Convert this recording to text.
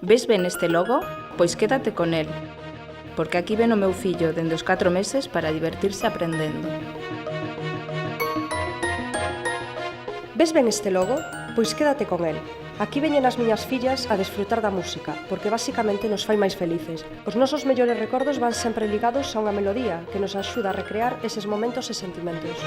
Ves ben este logo? Pois quédate con el, porque aquí ven o meu fillo dende os 4 meses para divertirse aprendendo. Ves ben este logo? Pois quédate con el. Aquí veñen as miñas fillas a desfrutar da música, porque basicamente nos fai máis felices. Os nosos mellores recordos van sempre ligados a unha melodía que nos axuda a recrear eses momentos e sentimentos.